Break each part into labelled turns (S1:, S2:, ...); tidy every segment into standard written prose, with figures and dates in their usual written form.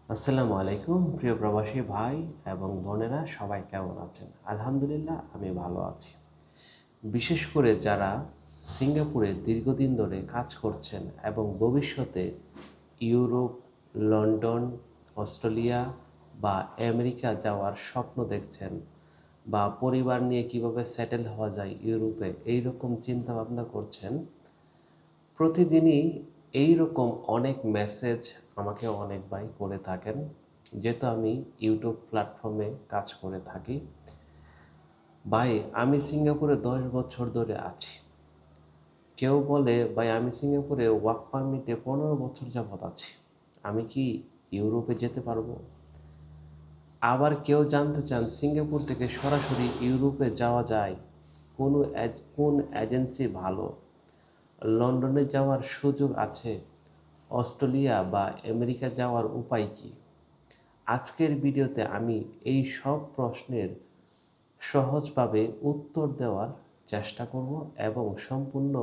S1: আসসালামু আলাইকুম প্রিয় প্রবাসী ভাই এবং বোনেরা, সবাই কেমন আছেন? আলহামদুলিল্লাহ, আমি ভালো আছি। বিশেষ করে যারা সিঙ্গাপুরে দীর্ঘদিন ধরে কাজ করছেন এবং ভবিষ্যতে ইউরোপ, লন্ডন, অস্ট্রেলিয়া বা আমেরিকা যাওয়ার স্বপ্ন দেখছেন, বা পরিবার নিয়ে কিভাবে সেটেল হওয়া যায় ইউরোপে, এই রকম চিন্তাভাবনা করছেন, প্রতিদিনই এই রকম অনেক মেসেজ আমাকে অনেক ভাই করে থাকেন। যেহেতু আমি ইউটিউব প্ল্যাটফর্মে কাজ করে থাকি, ভাই আমি সিঙ্গাপুরে 10 বছর ধরে আছি। কেউ বলে, ভাই আমি সিঙ্গাপুরে ওয়ার্ক পারমিটে 15 বছর যাবৎ আছি, আমি কি ইউরোপে যেতে পারবো? আবার কেউ জানতে চান সিঙ্গাপুর থেকে সরাসরি ইউরোপে যাওয়া যায়, কোন এজেন্সি ভালো, লন্ডনে যাওয়ার সুযোগ আছে, অস্ট্রেলিয়া বা আমেরিকা যাওয়ার উপায় কী? আজকের ভিডিওতে আমি এই সব প্রশ্নের সহজভাবে উত্তর দেওয়ার চেষ্টা করব এবং সম্পূর্ণ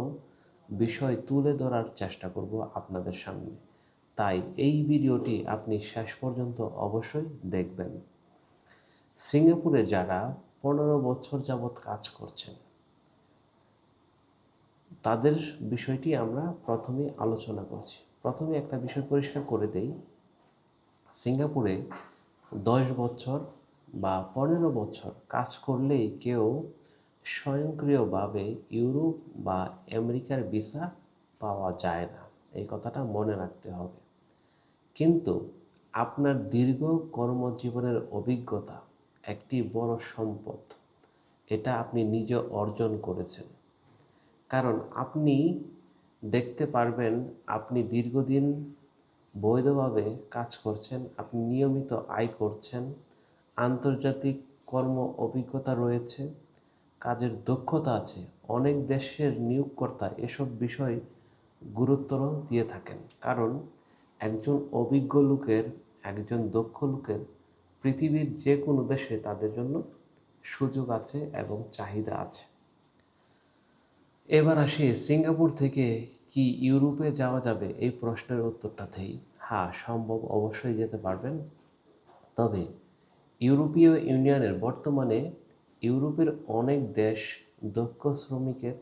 S1: বিষয় তুলে ধরার চেষ্টা করব আপনাদের সামনে। তাই এই ভিডিওটি আপনি শেষ পর্যন্ত অবশ্যই দেখবেন। সিঙ্গাপুরে যারা 15 বছর যাবৎ কাজ করছেন, তাদের বিষয়টি আমরা প্রথমে আলোচনা করছি। প্রথমে একটা বিষয় পরিষ্কার করে দেই, সিঙ্গাপুরে 10 বছর বা 15 বছর কাজ করলেই কেউ স্বয়ংক্রিয়ভাবে ইউরোপ বা আমেরিকার ভিসা পাওয়া যায় না। এই কথাটা মনে রাখতে হবে। কিন্তু আপনার দীর্ঘ কর্মজীবনের অভিজ্ঞতা একটি বড় সম্পদ। এটা আপনি নিজে অর্জন করেছেন। কারণ আপনি দেখতে পারবেন আপনি দীর্ঘদিন বৈধভাবে কাজ করছেন, আপনি নিয়মিত আয় করছেন, আন্তর্জাতিক কর্ম অভিজ্ঞতা রয়েছে, কাজের দক্ষতা আছে। অনেক দেশের নিয়োগকর্তা এসব বিষয় গুরুত্ব দিয়ে থাকেন, কারণ একজন অভিজ্ঞ লোকের, একজন দক্ষ লোকের পৃথিবীর যে কোনো দেশে তাদের জন্য সুযোগ আছে এবং চাহিদা আছে। এবার আসি, সিঙ্গাপুর থেকে কি ইউরোপে যাওয়া যাবে, এই প্রশ্নের উত্তরটাতেই হ্যাঁ, সম্ভব, অবশ্যই যেতে পারবেন। তবে ইউরোপীয় ইউনিয়নের বর্তমানে ইউরোপের অনেক দেশ দক্ষ শ্রমিকের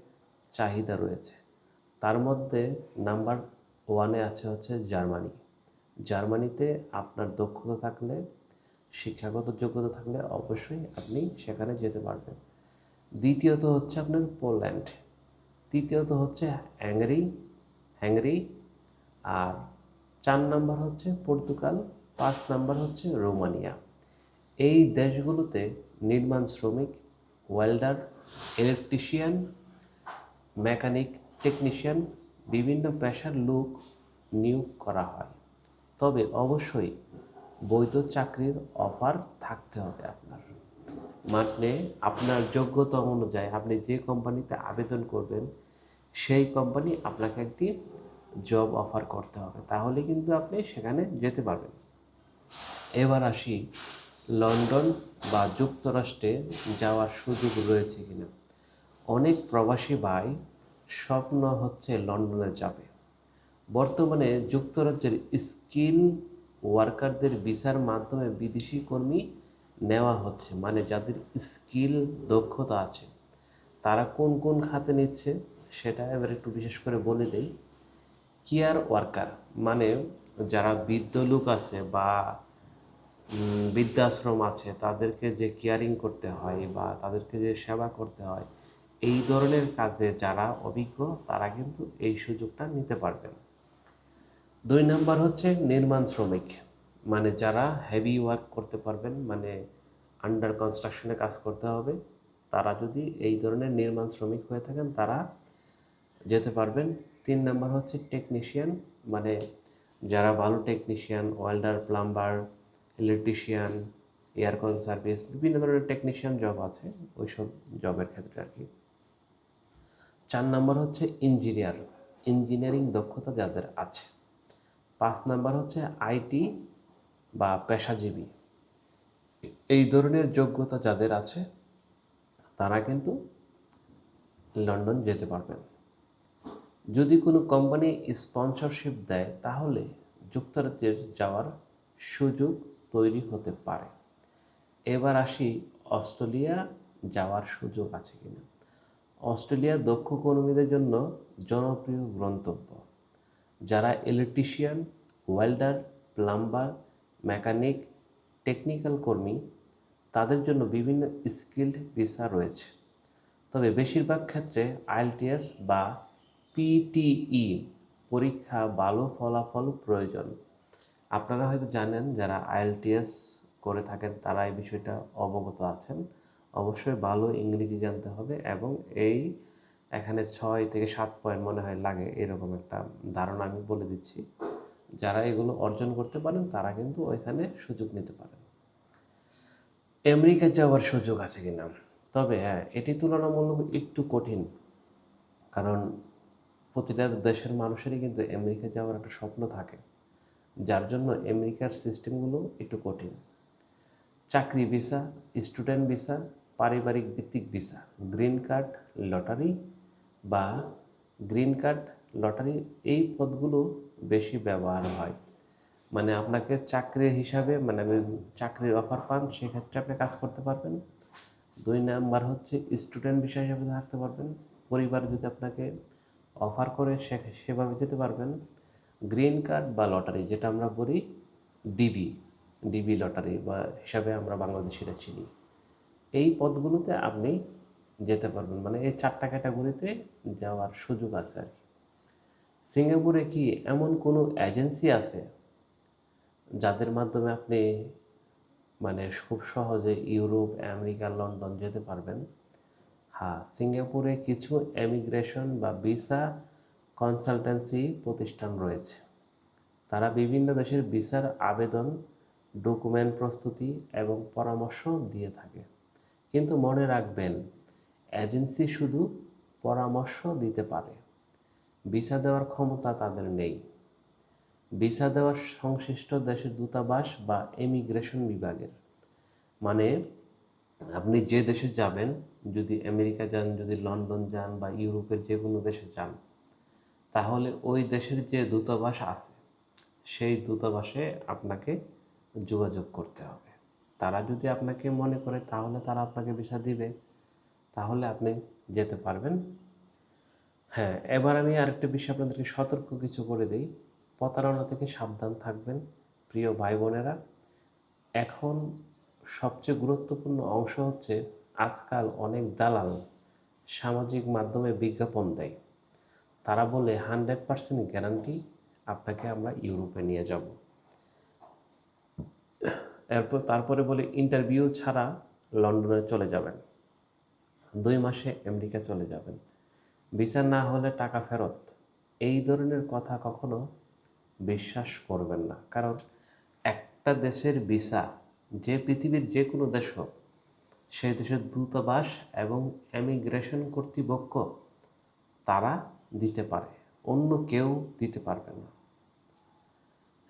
S1: চাহিদা রয়েছে। তার মধ্যে নাম্বার ওয়ানে হচ্ছে জার্মানি। জার্মানিতে আপনার দক্ষতা থাকলে, শিক্ষাগত যোগ্যতা থাকলে অবশ্যই আপনি সেখানে যেতে পারবেন। দ্বিতীয়ত হচ্ছে আপনার পোল্যান্ড, তৃতীয়ত হচ্ছে হ্যাঙ্গেরি, আর 4 নাম্বার হচ্ছে পর্তুগাল, 5 নাম্বার হচ্ছে রোমানিয়া। এই দেশগুলোতে নির্মাণ শ্রমিক, ওয়েল্ডার, ইলেকট্রিশিয়ান, মেকানিক, টেকনিশিয়ান, বিভিন্ন পেশার লোক নিয়োগ করা হয়। তবে অবশ্যই বৈধ চাকরির অফার থাকতে হবে আপনার। মানে আপনার যোগ্যতা অনুযায়ী আপনি যে কোম্পানিতে আবেদন করবেন, সেই কোম্পানি আপনাকে একটি জব অফার করতে হবে, তাহলে কিন্তু আপনি সেখানে যেতে পারবেন। এবার আসি, লন্ডন বা যুক্তরাষ্ট্রে যাওয়ার সুযোগ রয়েছে কিনা। অনেক প্রবাসী ভাই স্বপ্ন হচ্ছে লন্ডনে যাবে। বর্তমানে যুক্তরাজ্যের স্কিল ওয়ার্কারদের ভিসার মাধ্যমে বিদেশি কর্মী নেওয়া হচ্ছে, মানে যাদের স্কিল দক্ষতা আছে। তারা কোন কোন খাতে নিচ্ছে সেটা এবার একটু বিশেষ করে বলে দেই। কেয়ার ওয়ার্কার, মানে যারা বৃদ্ধ লোক আছে বা বৃদ্ধাশ্রম আছে, তাদেরকে যে কেয়ারিং করতে হয় বা তাদেরকে যে সেবা করতে হয়, এই ধরনের কাজে যারা অভিজ্ঞ তারা কিন্তু এই সুযোগটা নিতে পারবেন। 2 নাম্বার হচ্ছে নির্মাণ শ্রমিক, মানে যারা হেভি ওয়ার্ক করতে পারবেন, মানে আন্ডার কনস্ট্রাকশনে কাজ করতে হবে, তারা যদি এই ধরনের নির্মাণ শ্রমিক হয়ে থাকেন তারা যেতে পারবেন। 3 নাম্বার হচ্ছে টেকনিশিয়ান, মানে যারা ভালো technician, welder, plumber, electrician, aircon service, বিভিন্ন ধরনের টেকনিশিয়ান জব আছে, ওইসব জবের ক্ষেত্রে আর কি। 4 নাম্বার হচ্ছে ইঞ্জিনিয়ার, ইঞ্জিনিয়ারিং দক্ষতা যাদের আছে। 5 নাম্বার হচ্ছে আইটি বা পেশাজীবী। এই ধরনের যোগ্যতা যাদের আছে তারা কিন্তু লন্ডন যেতে পারবেন। যদি কোনো কোম্পানি স্পন্সরশিপ দেয় তাহলে যুক্তরাজ্যের যাওয়ার সুযোগ তৈরি হতে পারে। এবার আসি অস্ট্রেলিয়া যাওয়ার সুযোগ আছে কিনা। অস্ট্রেলিয়ার দক্ষ কর্মীদের জন্য জনপ্রিয় গন্তব্য। যারা electrician, welder, plumber, mechanic, technical কর্মী, তাদের জন্য বিভিন্ন স্কিল্ড ভিসা রয়েছে। তবে বেশিরভাগ ক্ষেত্রে আইএলটিএস বা পিটিই পরীক্ষা ভালো ফলাফল প্রয়োজন। আপনারা হয়তো জানেন, যারা আইএলটিএস করে থাকেন তারা এই বিষয়টা অবগত আছেন। অবশ্যই ভালো ইংরেজি জানতে হবে এবং এখানে 6 থেকে 7 পয়েন্ট মনে হয় লাগে, এরকম একটা ধারণা আমি বলে দিচ্ছি। যারা এগুলো অর্জন করতে পারেন তারা কিন্তু ওইখানে সুযোগ নিতে পারেন। আমেরিকা যাওয়ার সুযোগ আছে কিনা, তবে হ্যাঁ, এটি তুলনামূলক একটু কঠিন। কারণ প্রতিটা দেশের মানুষেরই কিন্তু আমেরিকা যাওয়ার একটা স্বপ্ন থাকে, যার জন্য আমেরিকার সিস্টেমগুলো একটু কঠিন। চাকরি ভিসা, স্টুডেন্ট ভিসা, পারিবারিক ভিত্তিক ভিসা, গ্রিন কার্ড, লটারি বা গ্রিন কার্ড, লটারি, এই পদগুলো বেশি ব্যবহার হয়। মানে আপনাকে চাকরির হিসাবে, মানে আপনি চাকরির অফার পান, সেক্ষেত্রে আপনি কাজ করতে পারবেন। 2 নাম্বার হচ্ছে স্টুডেন্ট ভিসা হিসাবে থাকতে পারবেন, পরিবার যদি আপনাকে অফার করে সেভাবে যেতে পারবেন। গ্রিন কার্ড বা লটারি, যেটা আমরা বলি ডিবি, ডিবি লটারি বা হিসাবে আমরা বাংলাদেশিরা চিনি, এই পদগুলোতে আপনি যেতে পারবেন। মানে এই 4টা ক্যাটাগরিতে যাওয়ার সুযোগ আছে আর কি। সিঙ্গাপুরে কি এমন কোনো এজেন্সি আছে যাদের মাধ্যমে আপনি মানে খুব সহজে ইউরোপ, আমেরিকা, লন্ডন যেতে পারবেন? হ্যাঁ, সিঙ্গাপুরে কিছু ইমিগ্রেশন বা ভিসা কনসালটেন্সি প্রতিষ্ঠান রয়েছে। তারা বিভিন্ন দেশের ভিসার আবেদন, ডকুমেন্ট প্রস্তুতি এবং পরামর্শ দিয়ে থাকে। কিন্তু মনে রাখবেন, এজেন্সি শুধু পরামর্শ দিতে পারে, ভিসা দেওয়ার ক্ষমতা তাদের নেই। ভিসা দেওয়ার সংশ্লিষ্ট দেশের দূতাবাস বা ইমিগ্রেশন বিভাগের, মানে আপনি যে দেশে যাবেন, যদি আমেরিকা যান, যদি লন্ডন যান বা ইউরোপের যে কোনো দেশে যান, তাহলে ওই দেশের যে দূতাবাস আছে সেই দূতাবাসে আপনাকে যোগাযোগ করতে হবে। তারা যদি আপনাকে মনে করে তাহলে তারা আপনাকে ভিসা দিবে, তাহলে আপনি যেতে পারবেন। হ্যাঁ, এবার আমি আরেকটা বিষয় আপনাদেরকে সতর্ক কিছু করে দিই। প্রতারণা থেকে সাবধান থাকবেন প্রিয় ভাই বোনেরা। এখন সবচেয়ে গুরুত্বপূর্ণ অংশ হচ্ছে, আজকাল অনেক দালাল সামাজিক মাধ্যমে বিজ্ঞাপন দেয়। তারা বলে 100% গ্যারান্টি আপনাকে আমরা ইউরোপে নিয়ে যাব। তারপরে বলে ইন্টারভিউ ছাড়া লন্ডনে চলে যাবেন, 2 মাসে আমেরিকা চলে যাবেন, ভিসা না হলে টাকা ফেরত। এই ধরনের কথা কখনো বিশ্বাস করবেন না। কারণ একটা দেশের ভিসা, যে পৃথিবীর যে কোনো দেশ হোক, সেই দেশের দূতাবাস এবং ইমিগ্রেশন কর্তৃপক্ষ তারা দিতে পারে, অন্য কেউ দিতে পারবে না।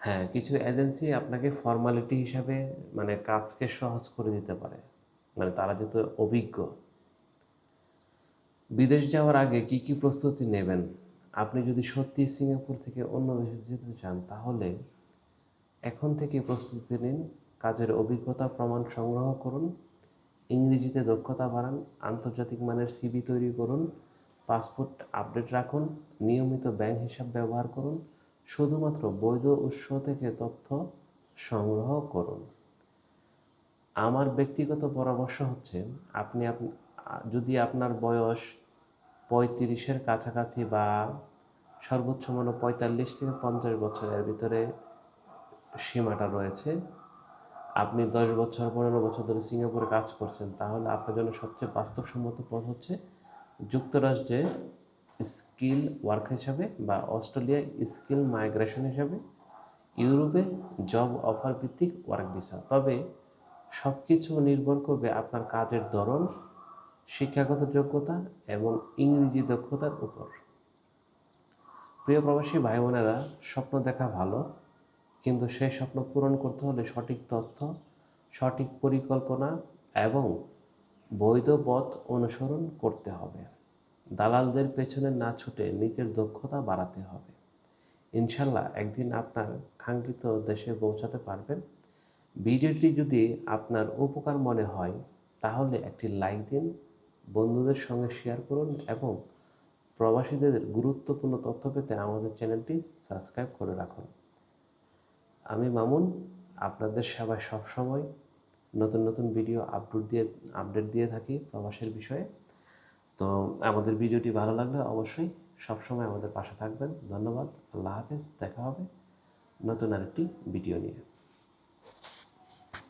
S1: হ্যাঁ, কিছু এজেন্সি আপনাকে ফর্মালিটি হিসাবে মানে কাজকে সহজ করে দিতে পারে, মানে তারা যেহেতু অভিজ্ঞ। বিদেশ যাওয়ার আগে কি কি প্রস্তুতি নেবেন? আপনি যদি সত্যি সিঙ্গাপুর থেকে অন্য দেশে যেতে চান, তাহলে এখন থেকে প্রস্তুতি নিন। কাজের অভিজ্ঞতা প্রমাণ সংগ্রহ করুন, ইংরেজিতে দক্ষতা বাড়ান, আন্তর্জাতিক মানের সিভি তৈরি করুন, পাসপোর্ট আপডেট রাখুন, নিয়মিত ব্যাংক হিসাব ব্যবহার করুন, শুধুমাত্র বৈধ উৎস থেকে তথ্য সংগ্রহ করুন। আমার ব্যক্তিগত পরামর্শ হচ্ছে, যদি আপনার বয়স 35-এর কাছাকাছি বা সর্বোচ্চ 45 থেকে 50 বছরের ভিতরে সীমাটা রয়েছে, আপনি 10 বছর 15 বছর ধরে সিঙ্গাপুরে কাজ করছেন, তাহলে আপনার জন্য সবচেয়ে বাস্তবসম্মত পথ হচ্ছে যুক্তরাষ্ট্রে স্কিল ওয়ার্ক হিসাবে বা অস্ট্রেলিয়ায় স্কিল মাইগ্রেশন হিসাবে, ইউরোপে জব অফার ভিত্তিক ওয়ার্ক ভিসা। তবে সব কিছু নির্ভর করবে আপনার কাজের ধরন, শিক্ষাগত যোগ্যতা এবং ইংরেজি দক্ষতার উপর। প্রিয় প্রবাসী ভাই বোনেরা, স্বপ্ন দেখা ভালো, কিন্তু সেই স্বপ্ন পূরণ করতে হলে সঠিক তথ্য, সঠিক পরিকল্পনা এবং বৈধ পথ অনুসরণ করতে হবে। দালালদের পেছনে না ছুটে নিজের দক্ষতা বাড়াতে হবে। ইনশাল্লাহ একদিন আপনার কাঙ্ক্ষিত দেশে পৌঁছাতে পারবেন। ভিডিওটি যদি আপনার উপকার মনে হয় তাহলে একটি লাইক দিন, বন্ধুদের সঙ্গে শেয়ার করুন এবং প্রবাসীদের গুরুত্বপূর্ণ তথ্য পেতে আমাদের চ্যানেলটি সাবস্ক্রাইব করে রাখুন। আমি মামুন, আপনাদের সেবায় সবসময় নতুন নতুন ভিডিও আপডেট দিয়ে থাকি প্রবাসের বিষয়ে। তো আমাদের ভিডিওটি ভালো লাগলে অবশ্যই সবসময় আমাদের পাশে থাকবেন। ধন্যবাদ। আল্লাহ হাফেজ। দেখা হবে নতুন আরেকটি ভিডিও নিয়ে।